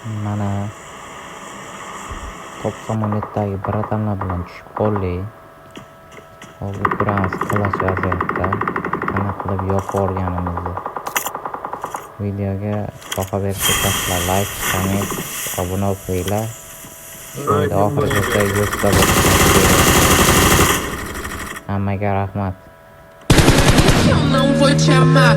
Mana top samolyotdagi bratanlar bilan tushib qoldik. Hozir ko'ramiz Clash vaziyatda qana qilib yopib yuborganimizni. Videoga baho bersanizlar, like, comment, obuna bo'linglar. Shunda oxirigacha yurtda bo'lishimiz. Hammaga rahmat. Eu não vou te amar,